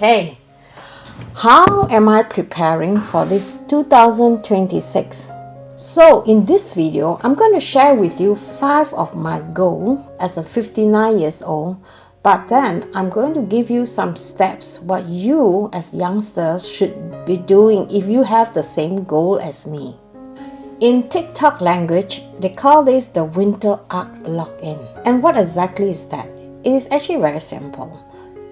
Okay, how am I preparing for this 2026? So in this video, I'm going to share with you 5 of my goals as a 59 years old. But then I'm going to give you some steps what you as youngsters should be doing if you have the same goal as me. In TikTok language, they call this the winter arc lock-in. And what exactly is that? It is actually very simple.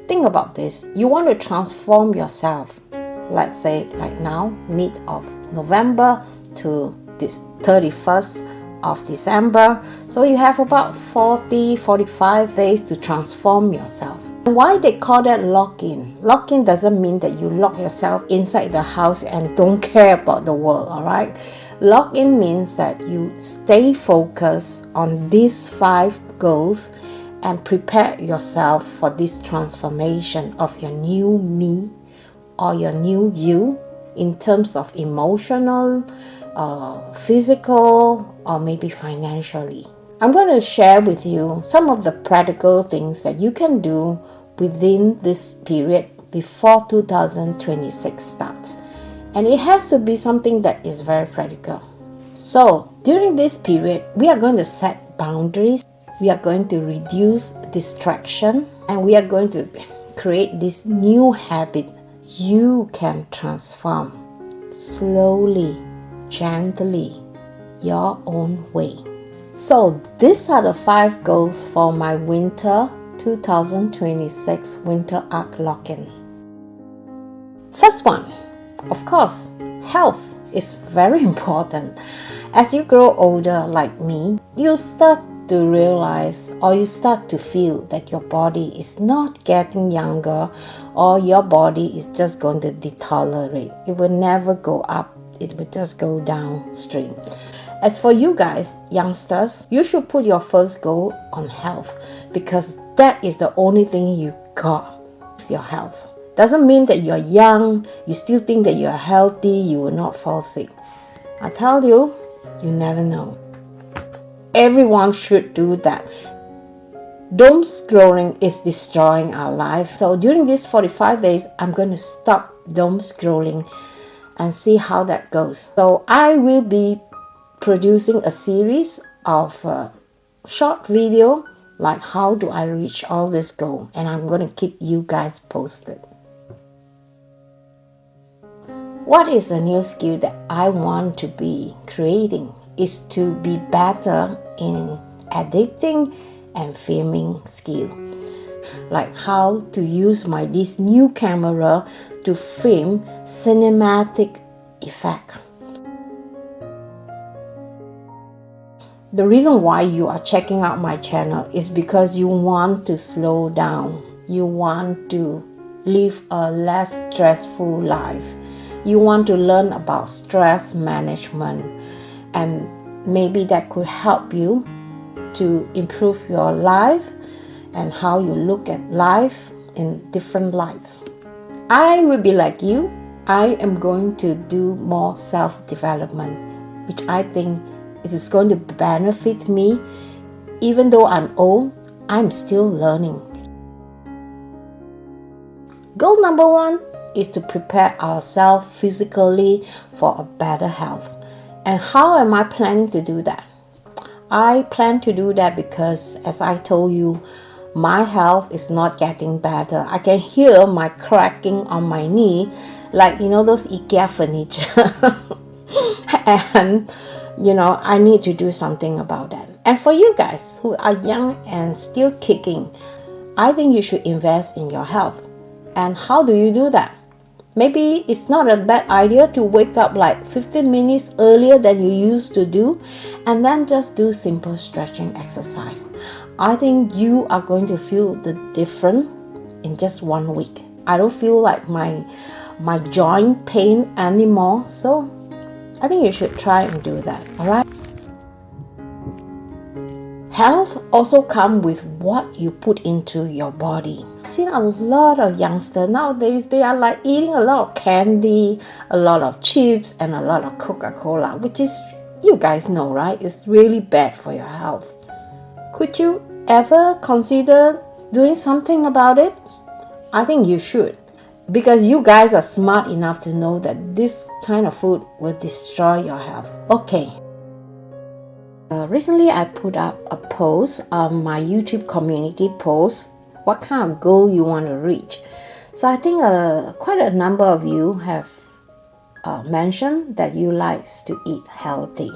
Think about this. You want to transform yourself. Let's say right now, mid of November to this 31st of December. So you have about 45 days to transform yourself. Why they call that lock-in? Lock-in doesn't mean that you lock yourself inside the house and don't care about the world, alright? Lock-in means that you stay focused on these 5 goals and prepare yourself for this transformation of your new me or your new you in terms of emotional, physical, or maybe financially. I'm going to share with you some of the practical things that you can do within this period before 2026 starts. And it has to be something that is very practical. So during this period, we are going to set boundaries. We are going to reduce distraction, and we are going to create this new habit. You can transform slowly, gently, your own way. So these are the 5 goals for my winter 2026 winter arc lock-in. First one, of course, health is very important. As you grow older like me, you start to realize or you start to feel that your body is not getting younger, or your body is just going to deteriorate. It will never go up, it will just go downstream. As for you guys, youngsters, you should put your first goal on health, because that is the only thing you got with your health. Doesn't mean that you're young, you still think that you're healthy, you will not fall sick. I tell you, you never know. Everyone should do that. Doomscrolling is destroying our life. So during these 45 days, I'm going to stop doomscrolling and see how that goes. So I will be producing a series of short video like how do I reach all this goal, and I'm going to keep you guys posted. What is a new skill that I want to be creating is to be better in editing and filming skill. Like how to use this new camera to film cinematic effect. The reason why you are checking out my channel is because you want to slow down. You want to live a less stressful life. You want to learn about stress management, and maybe that could help you to improve your life and how you look at life in different lights. I will be like you. I am going to do more self-development, which I think it is going to benefit me. Even though I'm old, I'm still learning. Goal number 1 is to prepare ourselves physically for a better health. And how am I planning to do that? I plan to do that because, as I told you, my health is not getting better. I can hear my cracking on my knee, like those IKEA furniture. And I need to do something about that. And for you guys who are young and still kicking, I think you should invest in your health. And how do you do that? Maybe it's not a bad idea to wake up like 15 minutes earlier than you used to do, and then just do simple stretching exercise. I think you are going to feel the difference in just 1 week. I don't feel like my joint pain anymore, so I think you should try and do that, alright? Health also comes with what you put into your body. I've seen a lot of youngsters nowadays, they are like eating a lot of candy, a lot of chips, and a lot of Coca-Cola, which is, you guys know, right? It's really bad for your health. Could you ever consider doing something about it? I think you should. because you guys are smart enough to know that this kind of food will destroy your health. Okay. Recently, I put up a post on my YouTube community post, what kind of goal you want to reach. So I think quite a number of you have mentioned that you like to eat healthy.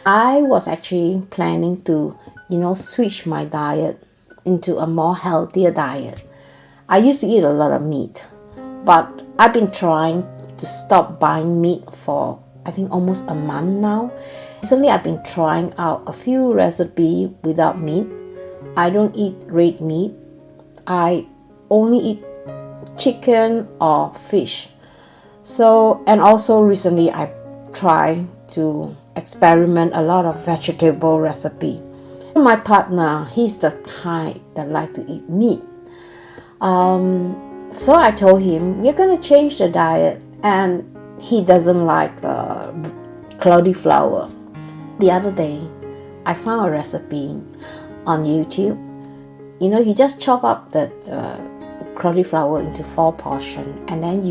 I was actually planning to, switch my diet into a more healthier diet. I used to eat a lot of meat, but I've been trying to stop buying meat for I think almost a month now. Recently, I've been trying out a few recipes without meat. I don't eat red meat. I only eat chicken or fish. And also recently I tried to experiment a lot of vegetable recipe. My partner, he's the type that like to eat meat. So I told him we're gonna change the diet, and he doesn't like cauliflower. The other day, I found a recipe on YouTube. You just chop up the cauliflower into 4 portions, and then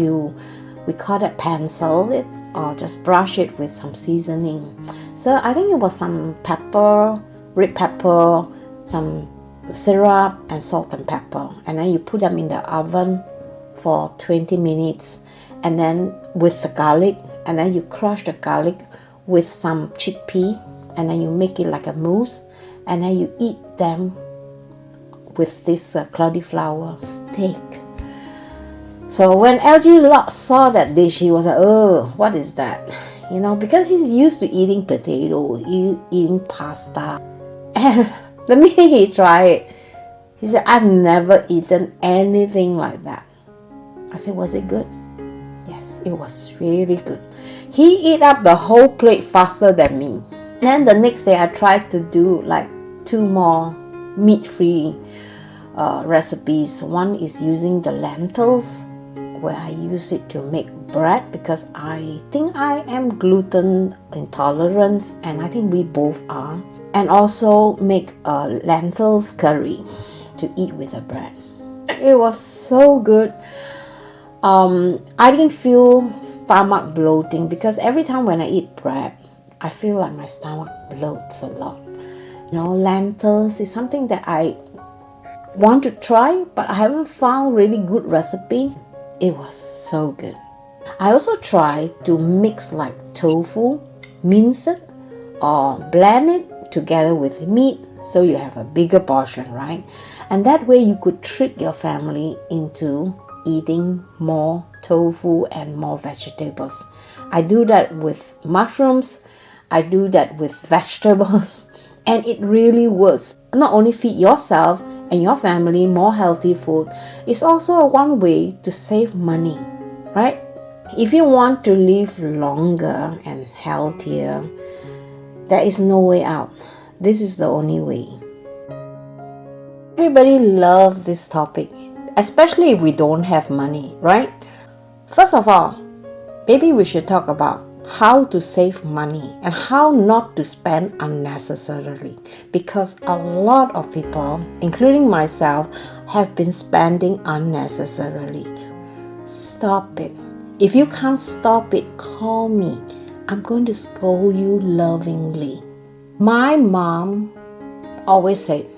we call it pencil it, or just brush it with some seasoning. So I think it was some pepper, red pepper, some syrup, and salt and pepper. And then you put them in the oven for 20 minutes, and then with the garlic, and then you crush the garlic with some chickpea, and then you make it like a mousse, and then you eat them with this cauliflower steak. So when LG saw that dish, he was like, oh, what is that? Because he's used to eating potato, eating pasta. And the minute he tried it, he said, I've never eaten anything like that. I said, was it good? Yes, it was really good. He ate up the whole plate faster than me. Then the next day, I tried to do like 2 more meat-free recipes. One is using the lentils, where I use it to make bread, because I think I am gluten intolerant, and I think we both are. And also make lentils curry to eat with the bread. It was so good. I didn't feel stomach bloating, because every time when I eat bread, I feel like my stomach bloats a lot. Lentils is something that I want to try, but I haven't found really good recipe. It was so good. I also tried to mix like tofu, mince it, or blend it together with meat, so you have a bigger portion, right? And that way you could trick your family into eating more tofu and more vegetables. I do that with mushrooms. I do that with vegetables. And it really works. Not only feed yourself and your family more healthy food, it's also one way to save money, right? If you want to live longer and healthier, there is no way out. This is the only way. Everybody loves this topic, especially if we don't have money, right? First of all, maybe we should talk about how to save money and how not to spend unnecessarily, because a lot of people, including myself, have been spending unnecessarily. Stop it. If you can't stop it, call me. I'm going to scold you lovingly. My mom always said,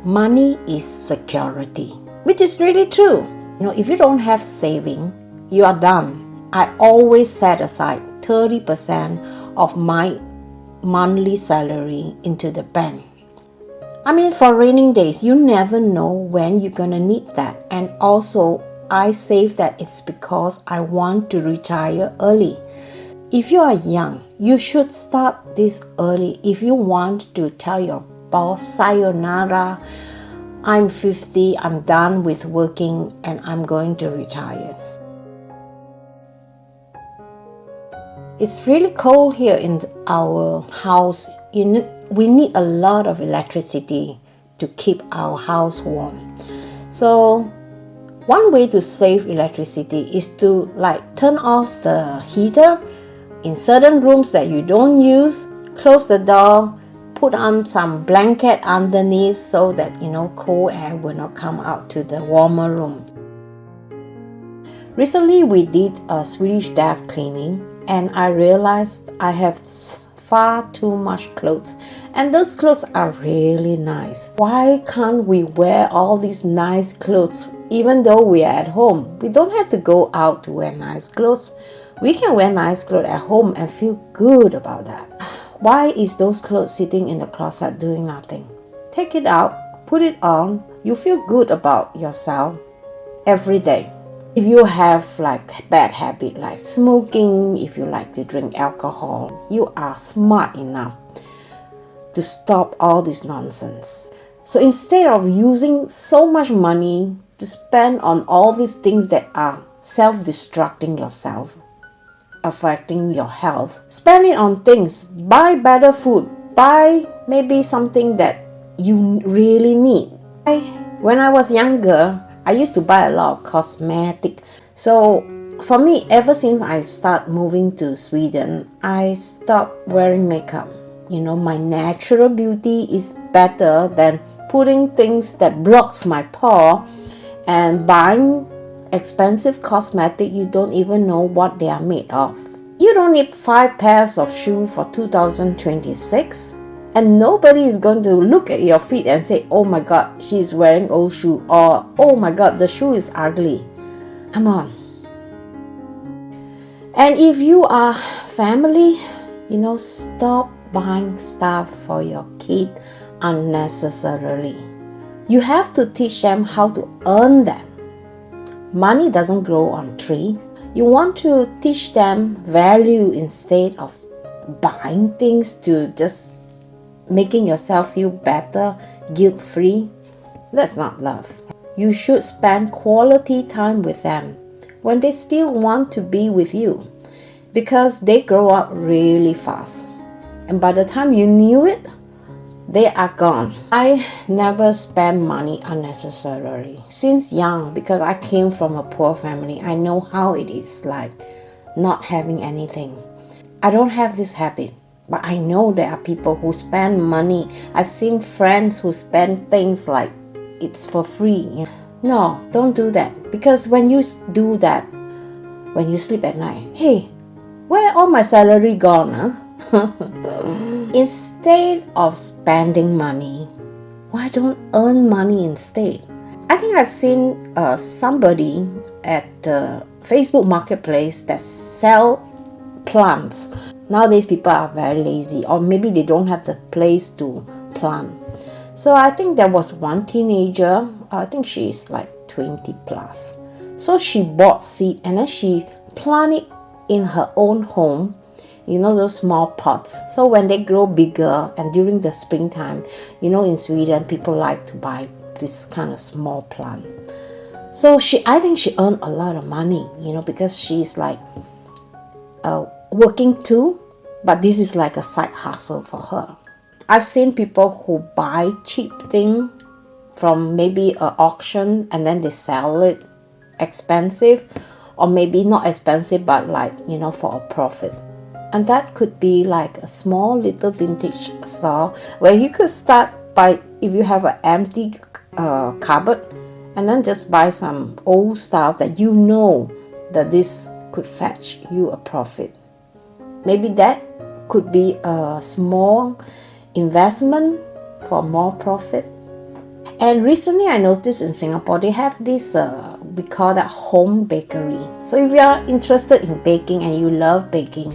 money is security, which is really true. If you don't have saving, you are done. I always set aside 30% of my monthly salary into the bank. For raining days, you never know when you're gonna need that. And also, I save that it's because I want to retire early. If you are young, you should start this early. If you want to tell your boss, sayonara, I'm 50, I'm done with working, and I'm going to retire. It's really cold here in our house. We need a lot of electricity to keep our house warm. So one way to save electricity is to turn off the heater in certain rooms that you don't use, close the door, put on some blanket underneath so that cold air will not come out to the warmer room. Recently, we did a Swedish death cleaning, and I realized I have far too much clothes, and those clothes are really nice. Why can't we wear all these nice clothes even though we are at home? We don't have to go out to wear nice clothes. We can wear nice clothes at home and feel good about that. Why is those clothes sitting in the closet doing nothing? Take it out, put it on. You feel good about yourself every day. If you have like bad habit like smoking, if you like to drink alcohol, you are smart enough to stop all this nonsense. So instead of using so much money to spend on all these things that are self-destructing yourself, affecting your health, spend it on things. Buy better food, buy maybe something that you really need. When I was younger, I used to buy a lot of cosmetic. So for me, ever since I started moving to Sweden, I stopped wearing makeup. My natural beauty is better than putting things that blocks my pore and buying expensive cosmetic you don't even know what they are made of. You don't need 5 pairs of shoes for 2026. And nobody is going to look at your feet and say, oh my god, she's wearing old shoe, or oh my god, the shoe is ugly. Come on. And if you are family, stop buying stuff for your kid unnecessarily. You have to teach them how to earn them. Money doesn't grow on trees. You want to teach them value instead of buying things to just making yourself feel better, guilt-free. That's not love. You should spend quality time with them when they still want to be with you, because they grow up really fast. And by the time you knew it, they are gone. I never spend money unnecessarily since young, because I came from a poor family. I know how it is like not having anything. I don't have this habit. But I know there are people who spend money. I've seen friends who spend things like it's for free. No, don't do that. Because when you do that, when you sleep at night, hey, where all my salary gone? Huh? Instead of spending money, why don't earn money instead? I think I've seen somebody at the Facebook marketplace that sell plants. Nowadays, people are very lazy, or maybe they don't have the place to plant. So I think there was one teenager, I think she is like 20 plus. So she bought seed and then she planted it in her own home, those small pots. So when they grow bigger, and during the springtime, in Sweden, people like to buy this kind of small plant. So I think she earned a lot of money, because she's like working too, but this is like a side hustle for her. I've seen people who buy cheap thing from maybe an auction and then they sell it expensive, or maybe not expensive but like for a profit. And that could be like a small little vintage store where you could start by, if you have an empty cupboard, and then just buy some old stuff that that this could fetch you a profit. Maybe that could be a small investment for more profit. And recently I noticed in Singapore they have this we call that home bakery. So if you are interested in baking and you love baking,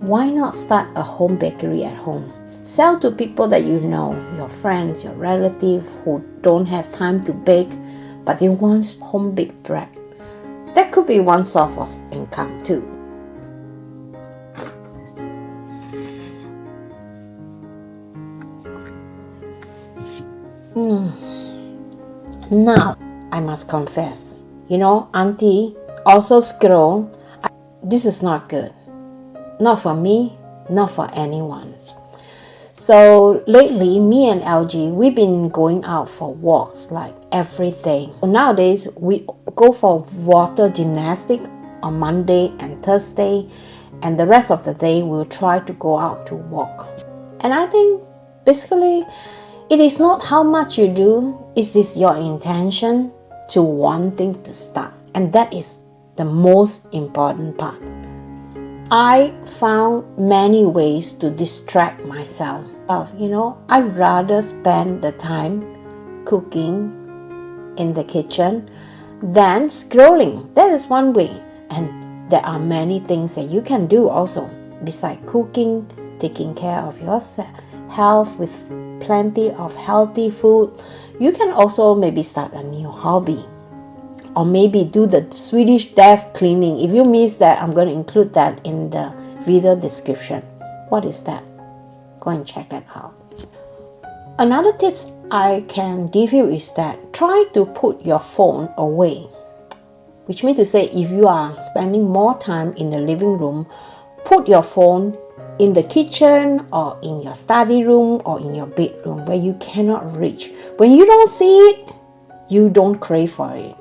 why not start a home bakery at home? Sell to people that you know, your friends, your relatives who don't have time to bake but they want home baked bread. That could be one source of income too. Now, I must confess, auntie also scroll. This is not good. Not for me, not for anyone. So lately, me and LG, we've been going out for walks like every day. Nowadays, we go for water gymnastic on Monday and Thursday, and the rest of the day we'll try to go out to walk. And I think basically it is not how much you do, it is your intention to wanting to start. And that is the most important part. I found many ways to distract myself. I'd rather spend the time cooking in the kitchen than scrolling. That is one way. And there are many things that you can do also besides cooking, taking care of your health with plenty of healthy food. You can also maybe start a new hobby, or maybe do the Swedish death cleaning. If you miss that, I'm going to include that in the video description. What is that? Go and check that out. Another tips I can give you is that try to put your phone away. Which means to say, if you are spending more time in the living room, put your phone in the kitchen or in your study room or in your bedroom where you cannot reach. When you don't see it, you don't crave for it.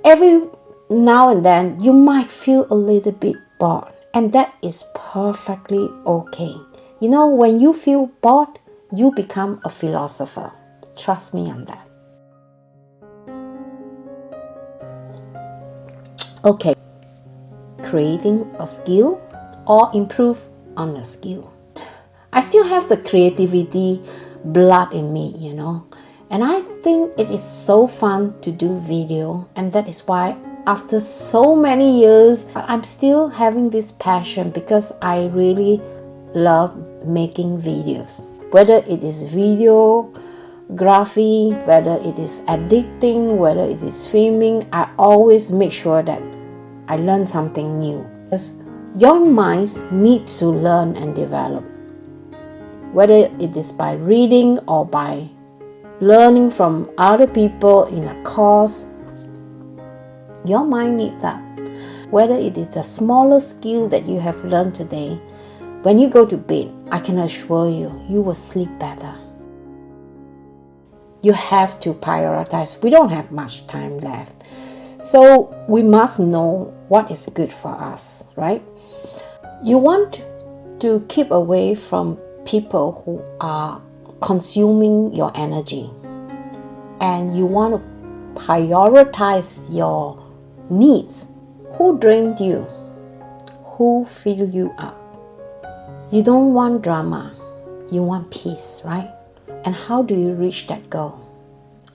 Every now and then, you might feel a little bit bored, and that is perfectly okay. When you feel bored, you become a philosopher. Trust me on that. Okay, creating a skill or improve on a skill. I still have the creativity blood in me, and I think it is so fun to do video, and that is why after so many years, I'm still having this passion because I really love making videos. Whether it is videography, whether it is editing, whether it is filming, I always make sure that I learn something new. Because your minds need to learn and develop. Whether it is by reading or by learning from other people in a course, your mind needs that. Whether it is a smaller skill that you have learned today, when you go to bed, I can assure you, you will sleep better. You have to prioritize. We don't have much time left. So we must know what is good for us, right? You want to keep away from people who are consuming your energy. And you want to prioritize your needs. Who drained you? Who fill you up? You don't want drama. You want peace, right? And how do you reach that goal?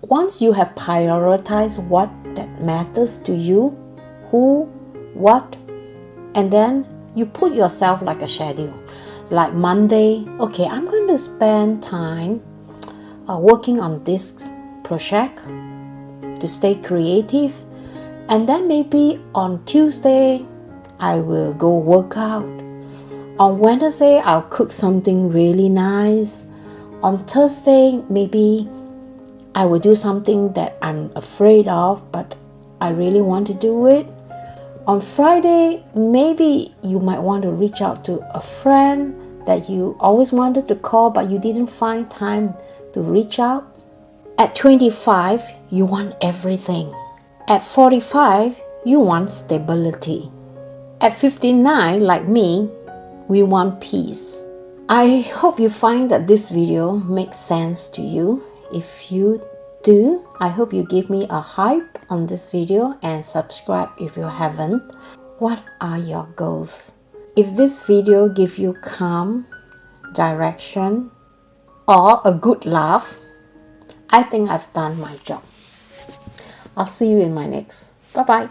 Once you have prioritized what that matters to you, who, what, and then you put yourself like a schedule. Like Monday, okay, I'm going to spend time working on this project to stay creative. And then maybe on Tuesday, I will go work out. On Wednesday, I'll cook something really nice. On Thursday, maybe I will do something that I'm afraid of, but I really want to do it. On Friday, maybe you might want to reach out to a friend that you always wanted to call, but you didn't find time to reach out. At 25, you want everything. At 45, you want stability. At 59, like me, we want peace. I hope you find that this video makes sense to you. If you do, I hope you give me a hype on this video and subscribe if you haven't. What are your goals? If this video gives you calm, direction, or a good laugh, I think I've done my job. I'll see you in my next. Bye-bye.